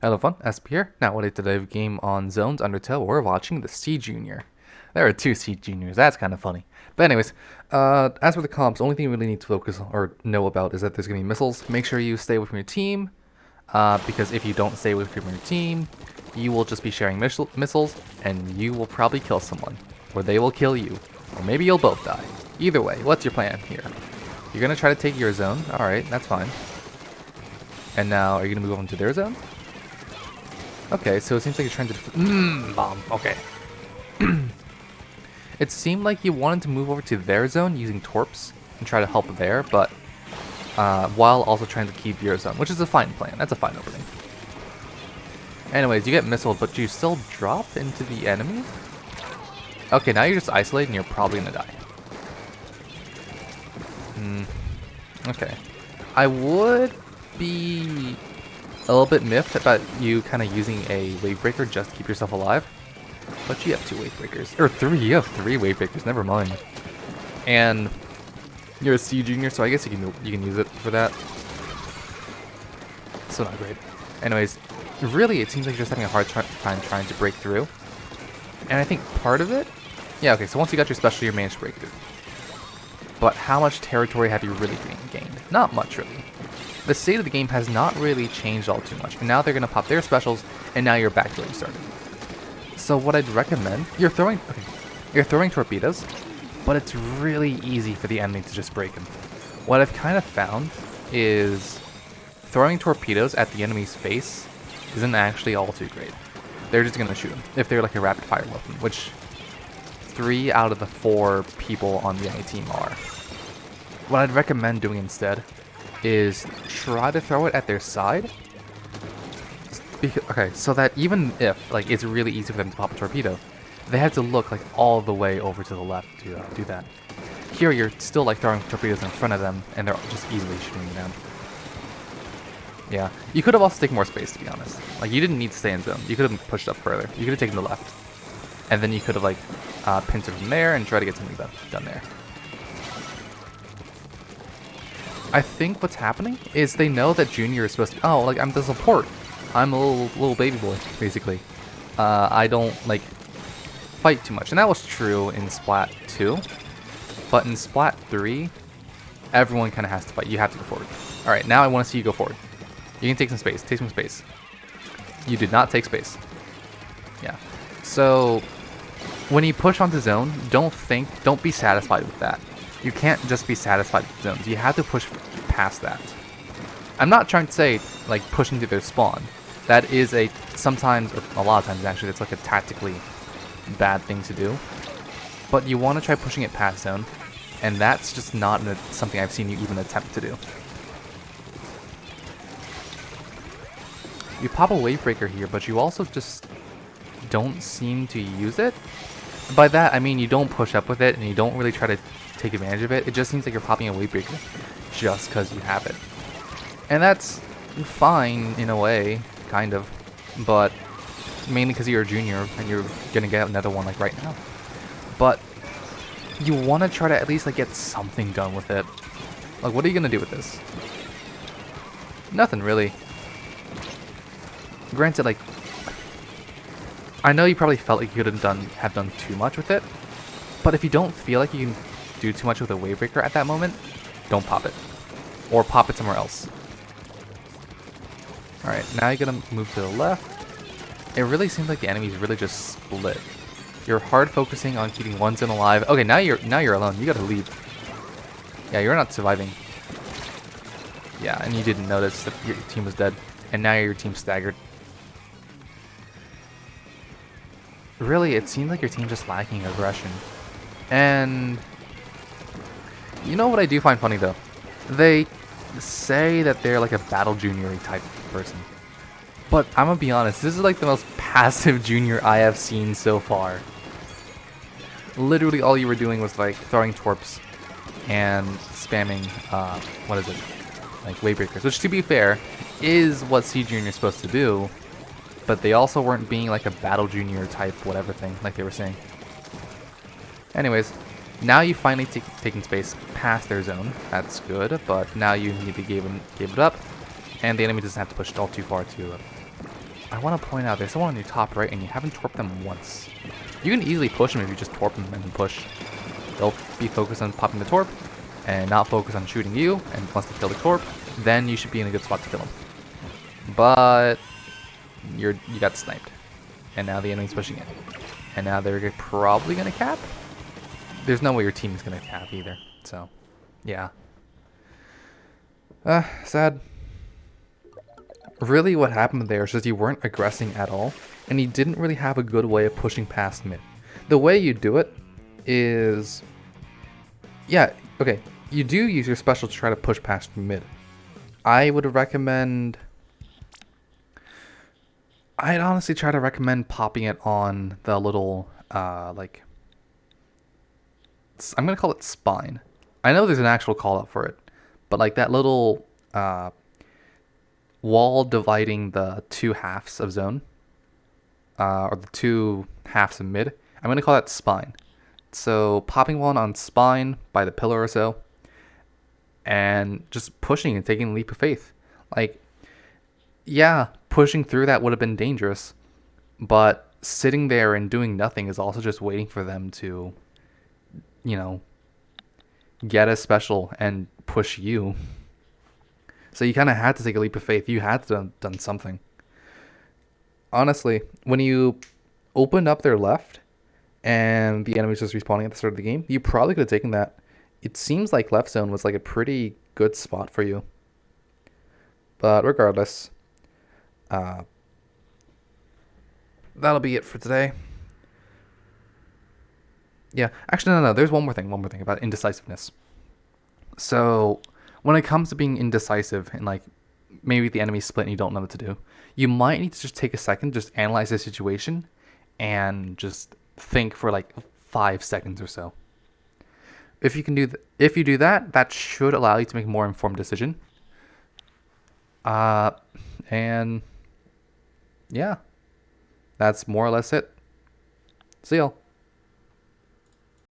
Hello fun, Espurr here. Now what today's game on Zones Undertale, we're watching the C Junior. There are two C Juniors, that's kind of funny. But anyways, as for the comps, the only thing you really need to focus or know about is that there's going to be missiles. Make sure you stay away from your team, because if you don't stay away from your team, you will just be sharing missiles, and you will probably kill someone. Or they will kill you. Or maybe you'll both die. Either way, what's your plan here? You're going to try to take your zone. Alright, that's fine. And now, are you going to move on to their zone? Okay, so it seems like you're trying to bomb. Okay. It seemed like you wanted to move over to their zone using torps and try to help there, but while also trying to keep your zone, which is a fine plan. That's a fine opening. Anyways, you get missiled, but you still drop into the enemy? Okay, now you're just isolated and you're probably gonna die. Okay. I would be a little bit miffed about you kind of using a wave breaker just to keep yourself alive. But you have two wave breakers. Or three, you have three wave breakers, never mind. And you're a C Junior, so I guess you can use it for that. Still not great. Anyways, really it seems like you're just having a hard time trying to break through. And I think part of it, yeah, okay, so once you got your special, you managed to break through. But how much territory have you really gained? Not much, really. The state of the game has not really changed all too much. And now they're going to pop their specials, and now you're back to where you started. So what I'd recommend, you're throwing torpedoes, but it's really easy for the enemy to just break them. What I've kind of found is throwing torpedoes at the enemy's face isn't actually all too great. They're just going to shoot them, if they're like a rapid fire weapon, which 3 out of the 4 people on the enemy team are. What I'd recommend doing instead is try to throw it at their side. Okay, so that even if like it's really easy for them to pop a torpedo, they have to look like all the way over to the left to do that. Here you're still like throwing torpedoes in front of them, and they're just easily shooting you down. Yeah, you could have also taken more space, to be honest. Like you didn't need to stay in zone. You could have pushed up further. You could have taken the left, and then you could have like pincered from there and try to get something done there. I think what's happening is they know that Junior is supposed to. Oh, like I'm the support. I'm a little baby boy, basically. I don't like fight too much, and that was true in Splat 2. But in Splat 3, everyone kind of has to fight. You have to go forward. All right, now I want to see you go forward. You can take some space. Take some space. You did not take space. Yeah. So when you push onto zone, don't be satisfied with that. You can't just be satisfied with zones. You have to push past that. I'm not trying to say like push into their spawn. That is sometimes, or a lot of times actually, it's like a tactically bad thing to do. But you want to try pushing it past zone, and that's just not something I've seen you even attempt to do. You pop a wave breaker here, but you also just don't seem to use it. By that I mean you don't push up with it, and you don't really try to take advantage of it. It just seems like you're popping a wave breaker just because you have it. And that's fine in a way, kind of, but mainly because you're a junior and you're gonna get another one like right now. But you want to try to at least like get something done with it. Like, what are you gonna do with this? Nothing really. Granted, like, I know you probably felt like you could have done too much with it, but if you don't feel like you can do too much with a wave breaker at that moment, don't pop it, or pop it somewhere else. Alright, now you're gonna move to the left. It really seems like the enemies really just split. You're hard focusing on keeping one zone alive. Okay, now you're alone. You gotta leave. Yeah, you're not surviving. Yeah, and you didn't notice that your team was dead. And now your team's staggered. Really, it seems like your team's just lacking aggression. And you know what I do find funny though? They say that they're like a battle junior type person, but I'm gonna be honest, this is like the most passive junior I have seen so far. Literally all you were doing was like throwing torps and spamming what is it, like wave breakers, which to be fair is what C Junior is supposed to do, but they also weren't being like a battle junior type whatever thing like they were saying. Anyways, now you finally taken space past their zone. That's good, but now you need to give it up, and the enemy doesn't have to push it all too far to I want to point out there's someone on your top right and you haven't torped them once. You can easily push them if you just torp them and then push. They'll be focused on popping the torp and not focus on shooting you, and once they kill the torp, then you should be in a good spot to kill them. But you got sniped. And now the enemy's pushing it. And now they're probably going to cap? There's no way your team is going to cap either. So, yeah. Sad. Really what happened there is just you weren't aggressing at all, and you didn't really have a good way of pushing past mid. The way you do it is... Yeah, okay, you do use your special to try to push past mid. I'd honestly try to recommend popping it on the little, like... I'm going to call it spine. I know there's an actual call out for it, but like that little... wall dividing the two halves of zone, or the two halves of mid. I'm going to call that spine. So popping one on spine by the pillar or so, and just pushing and taking a leap of faith. Like, yeah, pushing through that would have been dangerous, but sitting there and doing nothing is also just waiting for them to, you know, get a special and push you. So you kind of had to take a leap of faith. You had to have done something. Honestly, when you opened up their left and the enemy was just respawning at the start of the game, you probably could have taken that. It seems like left zone was like a pretty good spot for you. But regardless, that'll be it for today. Yeah, actually, no. There's one more thing about indecisiveness. So when it comes to being indecisive and like maybe the enemy's split and you don't know what to do, you might need to just take a second, just analyze the situation and just think for like 5 seconds or so. If you do that, that should allow you to make a more informed decision. And yeah, that's more or less it. See y'all.